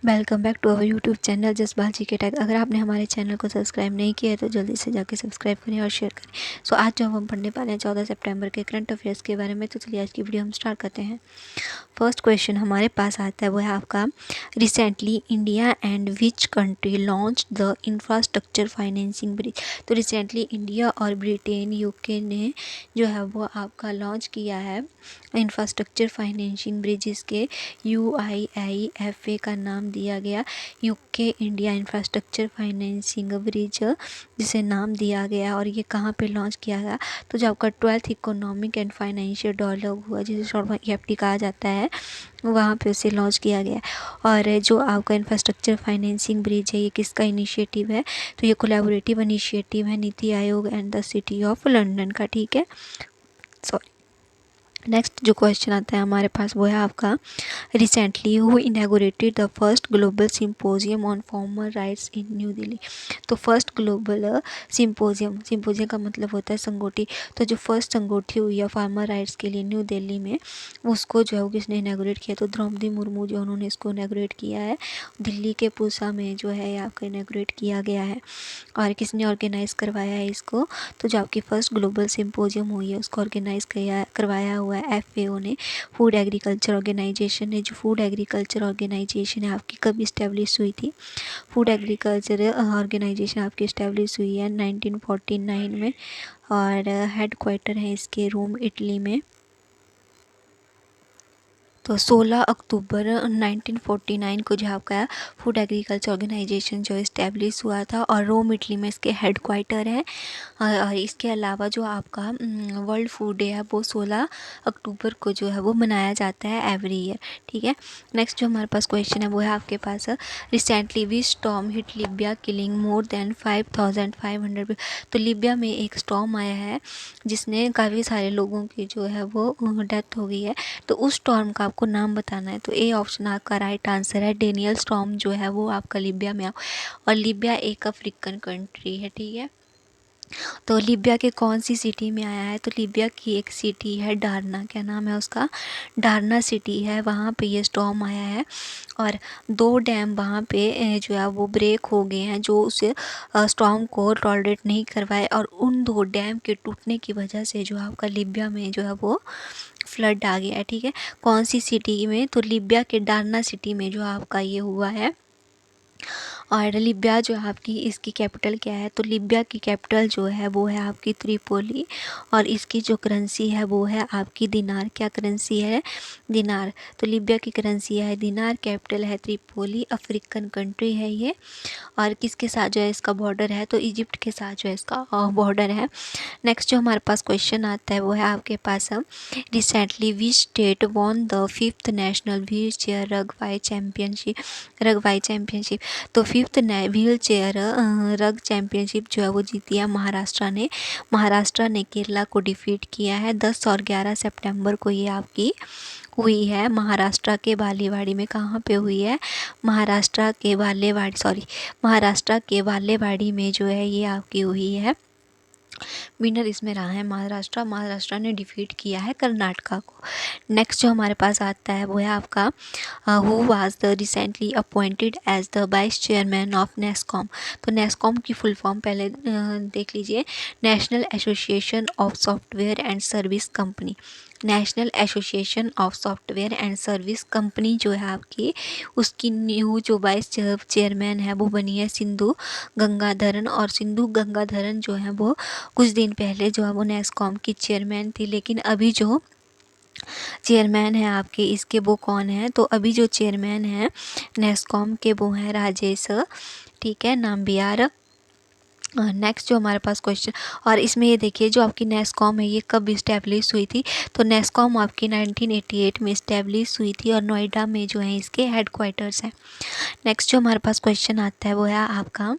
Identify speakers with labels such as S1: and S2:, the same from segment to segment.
S1: Welcome back to our YouTube channel Jaspal ji के tag. अगर आपने हमारे चैनल को सब्सक्राइब नहीं किया है तो जल्दी से जाके सब्सक्राइब करें और शेयर करें। सो आज जो हम पढ़ने वाले हैं 14 सितंबर के करंट अफेयर्स के बारे में, तो चलिए आज की वीडियो हम स्टार्ट करते हैं। फर्स्ट क्वेश्चन हमारे पास आता है, वो है आपका, recently India and which country launch the infrastructure financing bridge. तो रिसेंटली इंडिया और ब्रिटेन यूके ने जो है वो आपका लॉन्च किया है इंफ्रास्ट्रक्चर फाइनेंसिंग ब्रिज। इसके UIIFA का नाम दिया गया UK India infrastructure financing bridge, जिसे नाम दिया गया। और ये कहाँ पे लॉन्च किया गया, तो जो आपका 12th economic and financial dialogue हुआ, जिसे शॉर्ट में EFT कहा जाता है, वहाँ पे उसे लॉन्च किया गया। और जो आपका इंफ्रास्ट्रक्चर फाइनेंसिंग ब्रिज है, ये किसका इनिशिएटिव है, तो ये कोलैबोरेटिव इनिशिएटिव है NITI Aayog and the city of London का। ठीक है, सॉरी। नेक्स्ट जो क्वेश्चन आता है हमारे पास, वो है आपका, recently who inaugurated the first global symposium on farmer rights in New Delhi. तो फर्स्ट ग्लोबल सिंपोजियम का मतलब होता है संगोष्ठी। तो जो फर्स्ट संगोष्ठी हुई है फार्मर राइट्स के लिए न्यू दिल्ली में, उसको जो है वो किसने इनैगोरेट किया, तो द्रौपदी मुर्मू जो उन्होंने इसको इनैगोरेट किया है। दिल्ली के पूसा में जो है आपका इनैगोरेट किया गया है। और किसने ऑर्गेनाइज़ करवाया है इसको, तो जो आपकी फ़र्स्ट ग्लोबल सिंपोजियम हुई है उसको ऑर्गेनाइज़ करवाया हुआ है FAO ने, फूड एग्रीकल्चर ऑर्गेनाइजेशन ने। जो फूड एग्रीकल्चर ऑर्गेनाइजेशन है आपकी कब इस्टेब्लिश हुई थी, फूड एग्रीकल्चर ऑर्गेनाइजेशन आपकी इस्टेब्लिश हुई है 1949 में। और हेड क्वार्टर है इसके रोम इटली में। तो 16 अक्टूबर 1949 को जो आपका फूड एग्रीकल्चर ऑर्गेनाइजेशन जो इस्टेब्लिश हुआ था, और रोम इटली में इसके हेड क्वार्टर है। और इसके अलावा जो आपका वर्ल्ड फूड डे है वो 16 अक्टूबर को जो है वो मनाया जाता है एवरी ईयर। ठीक है, नेक्स्ट जो हमारे पास क्वेश्चन है वो है आपके पास, recently which storm hit Libya killing more than 5500। तो लीबिया में एक स्टॉर्म आया है जिसने काफ़ी सारे लोगों की जो है वो डेथ हो गई है। तो उस स्टॉर्म का आपको नाम बताना है। तो ए ऑप्शन आपका राइट आंसर है, डेनियल स्टॉर्म जो है वो आपका लीबिया में। और लीबिया एक अफ्रीकन कंट्री है। ठीक है, तो लीबिया के कौन सी सिटी में आया है, तो लीबिया की एक सिटी है डारना, क्या नाम है उसका, डारना सिटी है, वहाँ पे ये स्टॉर्म आया है। और 2 डैम वहाँ पे जो है वो ब्रेक हो गए हैं, जो उसे स्टॉर्म को टॉलरेट नहीं करवाए। और उन 2 डैम के टूटने की वजह से जो आपका लीबिया में जो है वो फ्लड आ गया है। ठीक है, कौन सी सिटी में, तो लीबिया के डारना सिटी में जो आपका ये हुआ है। और लीबिया जो है आपकी, इसकी कैपिटल क्या है, तो लीबिया की कैपिटल जो है वो है आपकी त्रिपोली। और इसकी जो करेंसी है वो है आपकी दिनार। क्या करेंसी है, दिनार। तो लीबिया की करेंसी है दिनार, कैपिटल है त्रिपोली, अफ्रीकन कंट्री है ये। और किसके साथ जो है इसका बॉर्डर है, तो इजिप्ट के साथ जो है इसका बॉर्डर है। नेक्स्ट जो हमारे पास क्वेश्चन आता है वो है आपके पास, recently which state won the 5th national wheel chair rugby championship. तो 5th व्हील चेयर रग चैम्पियनशिप जो है वो जीती है महाराष्ट्र ने। महाराष्ट्र ने केरला को डिफीट किया है। 10 और 11 सितंबर को ये आपकी हुई है महाराष्ट्र के बालेवाड़ी में। कहाँ पे हुई है, महाराष्ट्र के बालेवाड़ी में जो है ये आपकी हुई है। विनर इसमें रहा है महाराष्ट्र ने डिफीट किया है कर्नाटका को। नेक्स्ट जो हमारे पास आता है वो है आपका, who was the recently appointed as the vice chairman of NASSCOM. तो नेस्कॉम की फुल फॉर्म पहले देख लीजिए, national association of software and service company. National association of software and service company जो है आपकी, उसकी न्यू जो वाइस चेयरमैन है वो बनी है सिंधु गंगाधरन। और सिंधु गंगाधरन जो है वो कुछ दिन पहले जो है वो नेस्कॉम की चेयरमैन थी। लेकिन अभी जो चेयरमैन है आपके इसके वो कौन है, तो अभी जो चेयरमैन है नेस्कॉम के वो हैं राजेश, ठीक है, नाम्बियार। नेक्स्ट जो हमारे पास क्वेश्चन, और इसमें ये देखिए जो आपकी नेस्कॉम है ये कब इस्टेब्लिश हुई थी, तो नेस्कॉम आपकी 1988 में इस्टेब्लिश हुई थी। और नोएडा में जो है इसके हेड क्वार्टर्स हैं। नेक्स्ट जो हमारे पास क्वेश्चन आता है वो है आपका,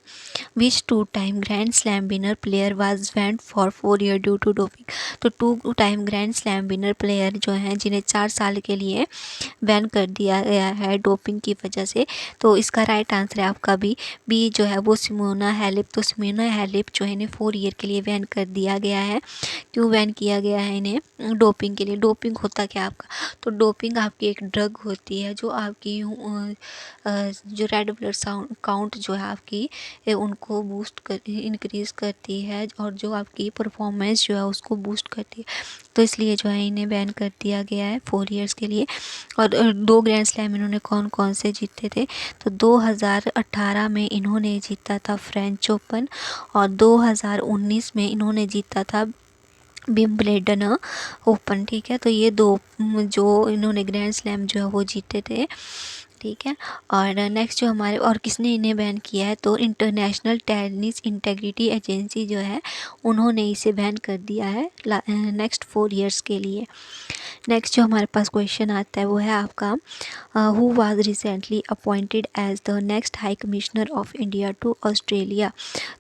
S1: which 2-time grand slam winner player was banned for 4 year due to doping. तो 2-time grand slam winner player जो हैं जिन्हें 4 साल के लिए बैन कर दिया गया है डोपिंग की वजह से, तो इसका राइट आंसर है आपका बी जो है वो सिमोना हैलेप। तो सिमोना हैलिप जो है इन्हें 4 ईयर के लिए बैन कर दिया गया है। क्यों बैन किया गया है इन्हें? डोपिंग के लिए। डोपिंग होता क्या आपका? तो डोपिंग आपकी एक ड्रग होती है जो आपकी जो रेड ब्लड काउंट जो है आपकी उनको बूस्ट कर इंक्रीज़ करती है और जो आपकी परफॉर्मेंस जो है उसको बूस्ट करती है। तो इसलिए जो है इन्हें बैन कर दिया गया है 4 ईयर्स के लिए। और 2 ग्रैंड स्लैम इन्होंने कौन कौन से जीते थे? तो 2018 में इन्होंने जीता था फ्रेंच ओपन और 2019 में इन्होंने जीता था विंबलडन ओपन। ठीक है, तो ये 2 जो इन्होंने ग्रैंड स्लैम जो है वो जीते थे। ठीक है, और नेक्स्ट जो हमारे और किसने इन्हें बैन किया है? तो इंटरनेशनल टेनिस इंटेग्रिटी एजेंसी जो है उन्होंने इसे बैन कर दिया है नेक्स्ट 4 ईयर्स के लिए। नेक्स्ट जो हमारे पास क्वेश्चन आता है वो है आपका who was recently appointed as the next high commissioner of India to Australia.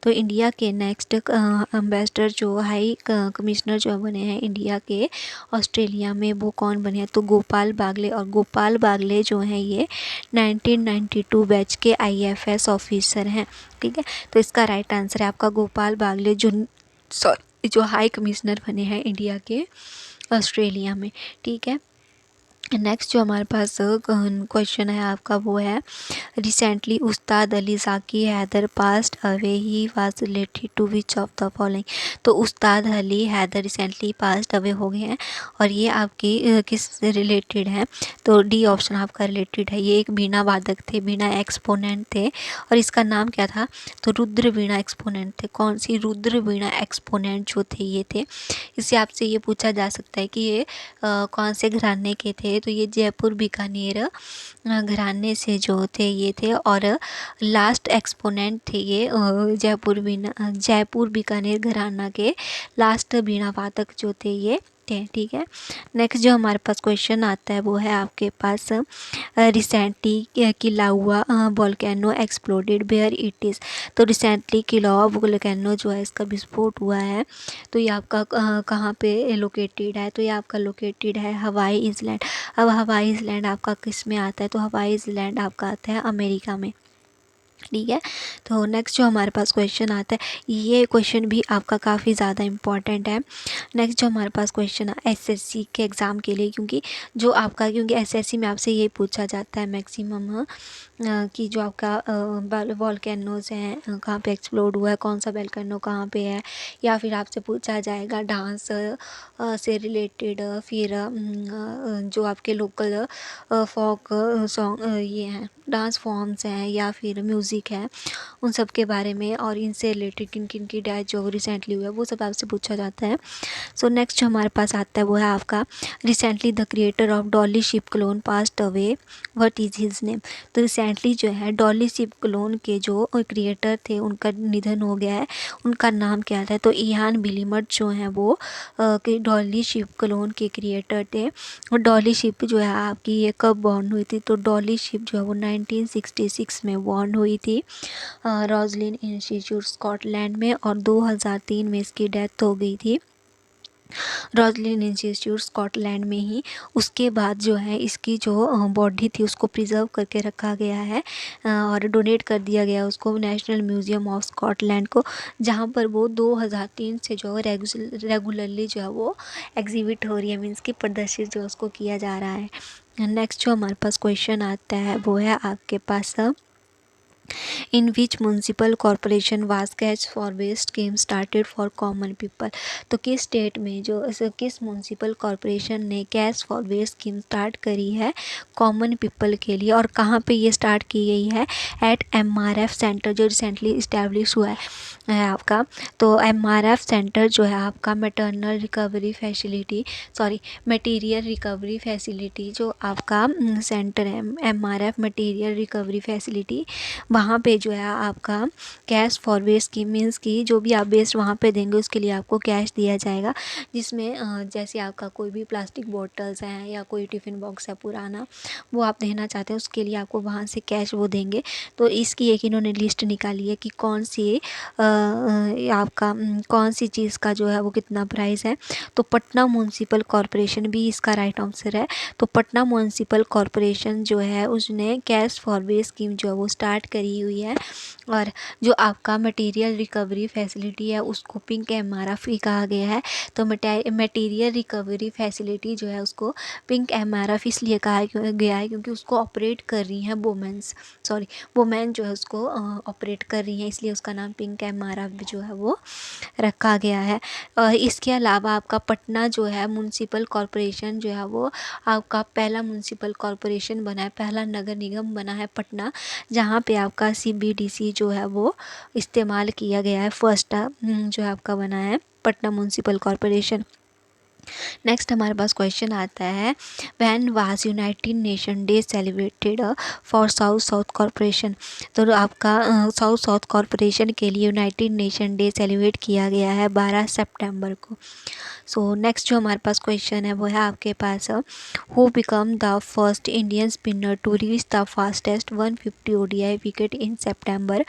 S1: तो इंडिया के नेक्स्ट एम्बेसडर जो हाई कमिश्नर जो बने हैं इंडिया के ऑस्ट्रेलिया में वो कौन बने हैं? तो गोपाल बागले। और गोपाल बागले जो हैं ये 1992 बैच के IFS ऑफिसर हैं। ठीक है, तो इसका राइट आंसर है आपका गोपाल बागले जो हाई कमिश्नर बने हैं इंडिया के ऑस्ट्रेलिया में। ठीक है, नेक्स्ट जो हमारे पास क्वेश्चन है आपका वो है recently Ustad Ali Zaki Haider passed away he was related to which of the following. तो Ustad Ali Haider recently passed away हो गए हैं और ये आपकी किस रिलेटेड है? तो डी ऑप्शन आपका रिलेटेड है। ये एक बीना वादक थे, बीना एक्सपोनेंट थे और इसका नाम क्या था? तो रुद्र बीना एक्सपोनेंट थे। कौन सी? रुद्र बीना एक्सपोनेंट जो थे ये थे। इससे आपसे ये पूछा जा सकता है कि ये कौन से घराने के थे? तो ये जयपुर बीकानेर घराने से जो थे ये थे और लास्ट एक्सपोनेंट थे ये जयपुर बीकानेर घराना के लास्ट बीणा वादक जो थे ये थे। ठीक है, नेक्स्ट जो हमारे पास क्वेश्चन आता है वो है आपके पास recently Kilauea volcano exploded where it is. तो रिसेंटली किलाउआ वोल्केनो जो है इसका विस्फोट हुआ है तो ये आपका कहाँ पे लोकेटेड है? तो ये आपका लोकेटेड है हवाई आइलैंड। अब हवाई आइलैंड आपका किस में आता है? तो हवाई आइलैंड आपका आता है अमेरिका में। ठीक है, तो नेक्स्ट जो हमारे पास क्वेश्चन आता है ये क्वेश्चन भी आपका काफ़ी ज़्यादा इम्पॉर्टेंट है। नेक्स्ट जो हमारे पास क्वेश्चन है SSC के एग्ज़ाम के लिए क्योंकि SSC में आपसे ये पूछा जाता है मैक्सिमम कि जो आपका वॉल्केनोज हैं कहाँ पे एक्सप्लोड हुआ है, कौन सा वॉल्केनो कहाँ पे है, या फिर आपसे पूछा जाएगा डांस से रिलेटेड, फिर जो आपके लोकल फोक सॉन्ग ये हैं डांस फॉर्म्स हैं या फिर म्यूज़िक है उन सब के बारे में और इनसे रिलेटेड किन किन की डेथ जो रिसेंटली हुआ है वो सब आपसे पूछा जाता है। सो नेक्स्ट जो हमारे पास आता है वो है आपका recently the creator of Dolly ship clone passed away what is his name. तो रिसेंटली जो है डॉली शिप क्लोन के जो क्रिएटर थे उनका निधन हो गया है, उनका नाम क्या था? तो इयान बिलीमट जो हैं वो डॉली शिप क्लोन के क्रिएटर थे। और डॉली शिप जो है आपकी ये कब बॉर्न हुई थी? तो डॉली शिप जो है वो 1966 में बॉर्न हुई थी रोजलिन इंस्टीट्यूट स्कॉटलैंड में और 2003 में इसकी डेथ हो गई थी रोजलिन इंस्टीट्यूट स्कॉटलैंड में ही। उसके बाद जो है इसकी जो बॉडी थी उसको प्रिजर्व करके रखा गया है और डोनेट कर दिया गया उसको नेशनल म्यूज़ियम ऑफ स्कॉटलैंड को, जहाँ पर वो 2003 से जो रेगुलरली जो है वो एग्जिबिट हो रही है, मीन्स कि प्रदर्शित जो उसको किया जा रहा है। नेक्स्ट जो हमारे पास क्वेश्चन आता है वो है आपके पास in which municipal corporation was cash for waste scheme started for common people. तो किस स्टेट में किस म्यूनसिपल कॉरपोरेशन ने cash for waste scheme start करी है कॉमन पीपल के लिए और कहाँ पे ये स्टार्ट की गई है? एट MRF सेंटर जो रिसेंटली इस्टेब्लिश हुआ है आपका। तो MRF सेंटर जो है आपका मटेरियल रिकवरी फैसिलिटी जो आपका सेंटर है MRF मटेरियल रिकवरी फैसिलिटी, वहाँ पे जो है आपका cash for waste scheme means कि जो भी आप वेस्ट वहाँ पे देंगे उसके लिए आपको कैश दिया जाएगा, जिसमें जैसे आपका कोई भी प्लास्टिक बॉटल्स हैं या कोई टिफ़िन बॉक्स है पुराना वो आप देना चाहते हैं उसके लिए आपको वहाँ से कैश वो देंगे। तो इसकी एक इन्होंने लिस्ट निकाली है कि कौन सी चीज़ का जो है वो कितना प्राइस है। तो पटना म्यूनसिपल कॉरपोरेशन भी इसका राइट आंसर है। तो पटना म्यूनसिपल कॉरपोरेशन जो है उसने कैश फॉर वेस्ट स्कीम जो है वो स्टार्ट करी करी हुई है। और जो आपका मटेरियल रिकवरी फैसिलिटी है उसको पिंक एमआरएफ कहा गया है। तो मटेरियल रिकवरी फैसिलिटी जो है उसको पिंक एमआरएफ इसलिए कहा गया है क्योंकि उसको ऑपरेट कर रही हैं वुमेन जो है उसको ऑपरेट कर रही हैं, इसलिए उसका नाम पिंक एमआरएफ जो है वो रखा गया है। इसके अलावा आपका पटना जो है म्युनिसिपल कॉरपोरेशन जो है वो आपका पहला म्युनिसिपल कॉरपोरेशन बना है, पहला नगर निगम बना है पटना, जहाँ पे आपका सीबीडीसी जो है वो इस्तेमाल किया गया है। फर्स्ट जो है आपका बना है पटना म्युनिसिपल कॉरपोरेशन। नेक्स्ट हमारे पास क्वेश्चन आता है, when was United nation day celebrated for south south corporation. तो आपका साउथ साउथ कॉरपोरेशन के लिए यूनाइटेड नेशन डे सेलिब्रेट किया गया है 12 सितंबर को। सो नेक्स्ट जो हमारे पास क्वेश्चन है वो है आपके पास, who become the first Indian spinner to reach the fastest 150 ODI wicket in September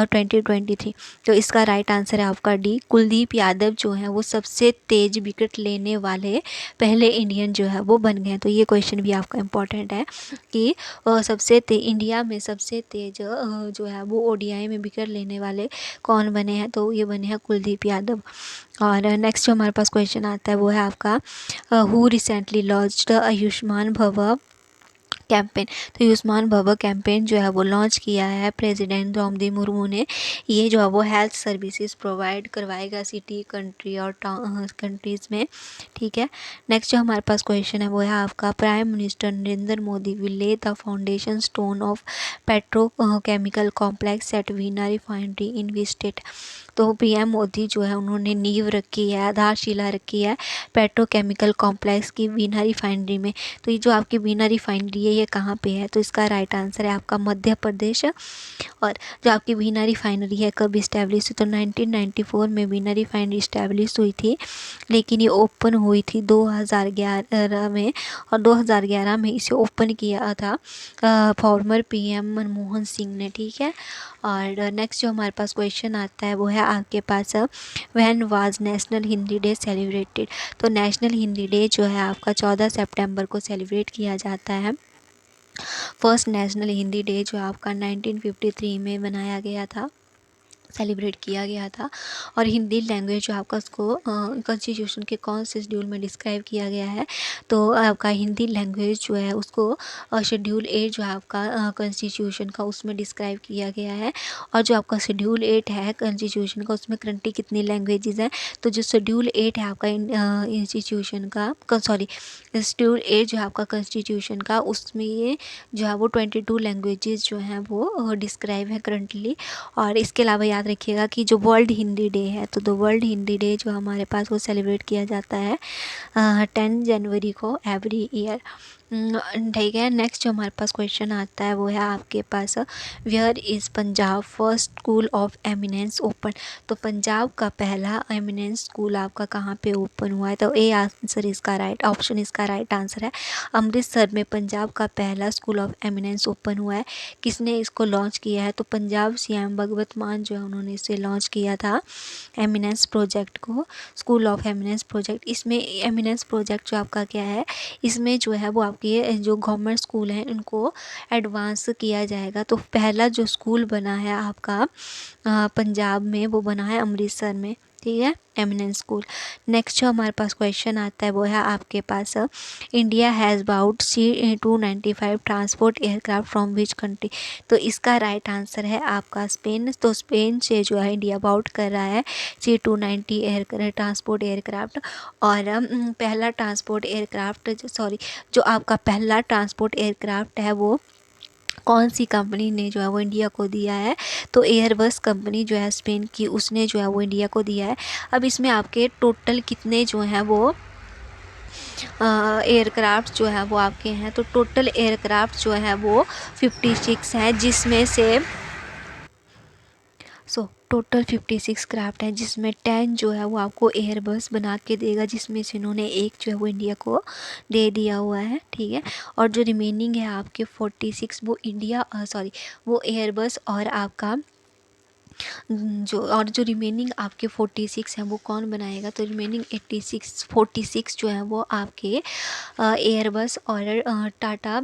S1: 2023। तो इसका राइट आंसर है आपका डी, कुलदीप यादव जो है वो सबसे तेज विकेट लेने वाले पहले इंडियन जो है वो बन गए हैं। तो ये क्वेश्चन भी आपका इम्पोर्टेंट है कि इंडिया में सबसे तेज जो है वो ओडीआई में विकेट लेने वाले कौन बने हैं, तो ये बने हैं कुलदीप यादव। और नेक्स्ट जो हमारे पास क्वेश्चन आता है वो है आपका, हु रिसेंटली लॉन्च्ड आयुष्मान भव कैंपेन। तो आयुष्मान भव कैंपेन जो है वो लॉन्च किया है प्रेसिडेंट द्रौपदी मुर्मू ने। ये जो है वो हेल्थ सर्विसेज प्रोवाइड करवाएगा सिटी कंट्री और कंट्रीज़ में, ठीक है। नेक्स्ट जो हमारे पास क्वेश्चन है वो है आपका, prime minister Narendra Modi will lay the foundation stone of petrochemical complex at Bina refinery in which state. तो पीएम मोदी जो है उन्होंने नींव रखी है, आधारशिला रखी है पेट्रोकेमिकल कॉम्प्लेक्स की वीना रिफाइनरी में। तो ये जो आपकी वीना रिफाइनरी है ये कहाँ पे है, तो इसका राइट आंसर है आपका मध्य प्रदेश। और जो आपकी वीना रिफाइनरी है कब इस्टेब्लिश हुई, तो 1994 में वीना रिफाइनरी इस्टेब्लिश हुई थी, लेकिन ये ओपन हुई थी 2011 में। और 2011 में इसे ओपन किया था फॉर्मर पीएम मनमोहन सिंह ने, ठीक है। और नेक्स्ट जो हमारे पास क्वेश्चन आता है वो है आपके पास, when was national Hindi day celebrated. तो नेशनल हिंदी डे जो है आपका 14 सितंबर को सेलिब्रेट किया जाता है। फर्स्ट नेशनल हिंदी डे जो आपका 1953 में बनाया गया था, सेलिब्रेट किया गया था। और हिंदी लैंग्वेज जो आपका उसको कॉन्स्टिट्यूशन के कौन से शेड्यूल में डिस्क्राइब किया गया है, तो आपका हिंदी लैंग्वेज जो है उसको शेड्यूल 8 जो है आपका कॉन्स्टिट्यूशन का उसमें डिस्क्राइब किया गया है। और जो आपका शेड्यूल 8 है कॉन्स्टिट्यूशन का उसमें करंटली कितनी लैंग्वेजेस हैं, तो जो शेड्यूल 8 है आपका इंस्टीट्यूशन का शेड्यूल 8 जो है आपका कॉन्स्टिट्यूशन का, उसमें ये जो है वो 22 लैंग्वेजेस जो हैं वो डिस्क्राइब है करंटली। और इसके अलावा याद रखिएगा कि जो वर्ल्ड हिंदी डे है, तो वर्ल्ड हिंदी डे जो हमारे पास वो सेलिब्रेट किया जाता है 10 जनवरी को एवरी ईयर, ठीक है। नेक्स्ट जो हमारे पास क्वेश्चन आता है वो है आपके पास, where is Punjab first school of eminence open. तो पंजाब का पहला एमिनेंस स्कूल आपका कहाँ पे ओपन हुआ है, तो ए आंसर इसका राइट ऑप्शन इसका राइट आंसर है अमृतसर में पंजाब का पहला स्कूल ऑफ एमिनेंस ओपन हुआ है। किसने इसको लॉन्च किया है, तो पंजाब सीएम भगवंत मान जो है उन्होंने इसे लॉन्च किया था एमिनेंस प्रोजेक्ट को, स्कूल ऑफ एमिनेंस प्रोजेक्ट। इसमें एमिनेंस प्रोजेक्ट जो आपका क्या है, इसमें जो है वो आपके जो गवर्नमेंट स्कूल हैं उनको एडवांस किया जाएगा। तो पहला जो स्कूल बना है आपका पंजाब में वो बना है अमृतसर में, ठीक है, एमिनेंस स्कूल। नेक्स्ट जो हमारे पास क्वेश्चन आता है वो है आपके पास, India has bought C-295 transport aircraft from which country. तो इसका राइट आंसर है आपका स्पेन। तो स्पेन से जो है इंडिया बाउट कर रहा है C-290 ट्रांसपोर्ट एयरक्राफ्ट। और पहला ट्रांसपोर्ट एयरक्राफ्ट जो आपका पहला ट्रांसपोर्ट एयरक्राफ्ट है वो कौन सी कंपनी ने जो है वो इंडिया को दिया है, तो एयरबस कंपनी जो है स्पेन की, उसने जो है वो इंडिया को दिया है। अब इसमें आपके टोटल कितने जो हैं वो एयरक्राफ्ट जो है वो आपके हैं, तो टोटल एयरक्राफ्ट जो है वो 56 हैं, जिसमें से टोटल 56 क्राफ्ट हैं, जिसमें 10 जो है वो आपको एयरबस बना के देगा, जिसमें से इन्होंने एक जो है वो इंडिया को दे दिया हुआ है, ठीक है। और जो रिमेनिंग है आपके 46 वो एयरबस और आपका जो रिमेनिंग आपके 46 हैं वो कौन बनाएगा, तो रिमेनिंग 46 जो है वो आपके एयरबस और टाटा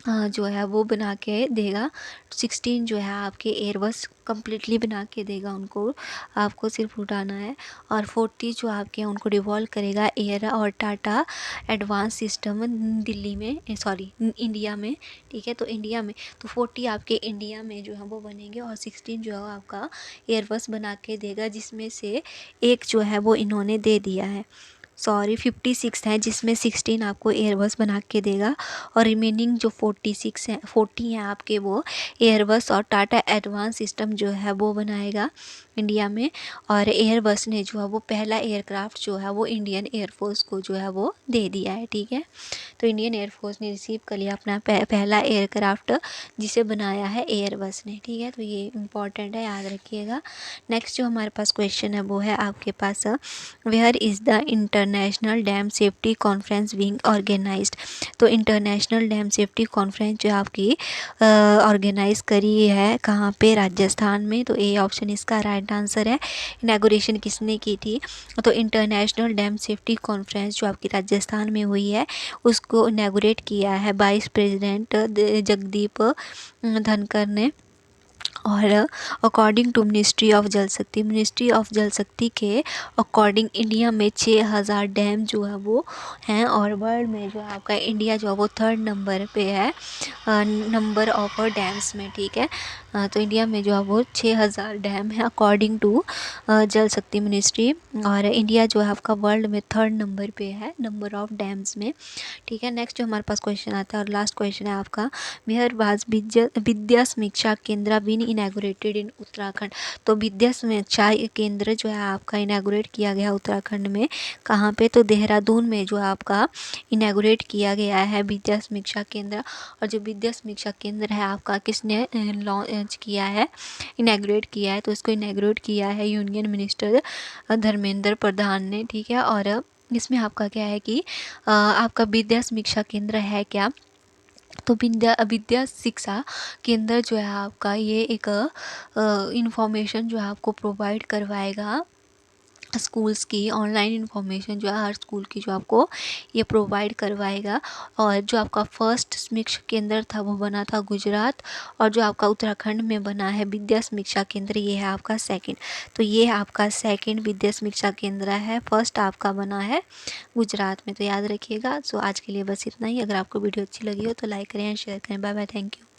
S1: जो है वो बना के देगा। 16 जो है आपके एयरबस कम्प्लीटली बना के देगा उनको, आपको सिर्फ उड़ाना है। और 40 जो आपके उनको डिवॉल्व करेगा एयर और टाटा एडवांस सिस्टम दिल्ली में, सॉरी इंडिया में, ठीक है। तो इंडिया में तो 40 आपके इंडिया में जो है वो बनेंगे और 16 जो है आपका एयरबस बना के देगा, जिसमें से एक जो है वो इन्होंने दे दिया है, सॉरी 56 हैं, जिसमें 16 आपको एयरबस बना के देगा और रिमेनिंग जो 46 हैं, 40 हैं आपके, वो एयरबस और टाटा एडवांस सिस्टम जो है वो बनाएगा इंडिया में। और एयरबस ने जो है वो पहला एयरक्राफ्ट जो है वो इंडियन एयरफोर्स को जो है वो दे दिया है, ठीक है। तो इंडियन एयरफोर्स ने रिसीव कर लिया अपना पहला एयरक्राफ्ट, जिसे बनाया है एयरबस ने, ठीक है। तो ये इम्पॉर्टेंट है, याद रखिएगा। नेक्स्ट जो हमारे पास क्वेश्चन है वो है आपके पास, where is the international dam safety conference being organised. तो इंटरनेशनल डैम सेफ्टी कॉन्फ्रेंस जो आपकी ऑर्गेनाइज करी है कहाँ पे, राजस्थान में। तो ए ऑप्शन इसका राइट आंसर है। इनॉग्रेशन किसने की थी, तो इंटरनेशनल डैम सेफ्टी कॉन्फ्रेंस जो आपकी राजस्थान में हुई है उसको इनॉग्रेट किया है वाइस प्रेसिडेंट जगदीप धनखड़ ने। और अकॉर्डिंग टू मिनिस्ट्री ऑफ जल शक्ति के अकॉर्डिंग इंडिया में 6000 डैम जो है वो हैं, और वर्ल्ड में जो है आपका इंडिया जो है वो 3rd नंबर पे है नंबर ऑफ डैम्स में, ठीक है। तो इंडिया में जो है वो 6000 डैम है अकॉर्डिंग टू जल शक्ति मिनिस्ट्री, और इंडिया जो है आपका वर्ल्ड में 3rd नंबर पे है नंबर ऑफ डैम्स में, ठीक है। नेक्स्ट जो हमारे पास क्वेश्चन आता है और लास्ट क्वेश्चन है आपका, वेयर वाज विद्या समीक्षा केंद्र बीन इनैगोरेटेड इन उत्तराखंड। तो विद्या समीक्षा केंद्र जो है आपका इनैगोरेट किया गया उत्तराखंड में, कहाँ पे, तो देहरादून में जो आपका इनैगोरेट किया गया है विद्या समीक्षा केंद्र। और जो विद्या समीक्षा केंद्र है आपका किसने लॉन्च किया है, इनैगोरेट किया है, तो इसको इनैगोरेट किया है यूनियन मिनिस्टर धर्मेंद्र प्रधान ने, ठीक है। और इसमें आपका क्या है कि आपका विद्या समीक्षा केंद्र है क्या, तो विद्या विद्या शिक्षा केंद्र जो है आपका ये एक इंफॉर्मेशन जो है आपको प्रोवाइड करवाएगा स्कूल्स की, ऑनलाइन इन्फॉर्मेशन जो है हर स्कूल की जो आपको ये प्रोवाइड करवाएगा। और जो आपका फर्स्ट समीक्षा केंद्र था वो बना था गुजरात, और जो आपका उत्तराखंड में बना है विद्या समीक्षा केंद्र ये है आपका सेकंड। तो ये आपका सेकंड विद्या समीक्षा केंद्र है, फर्स्ट आपका बना है गुजरात में, तो याद रखिएगा। सो आज के लिए बस इतना ही। अगर आपको वीडियो अच्छी लगी हो तो लाइक करें, शेयर करें। Bye bye, thank you.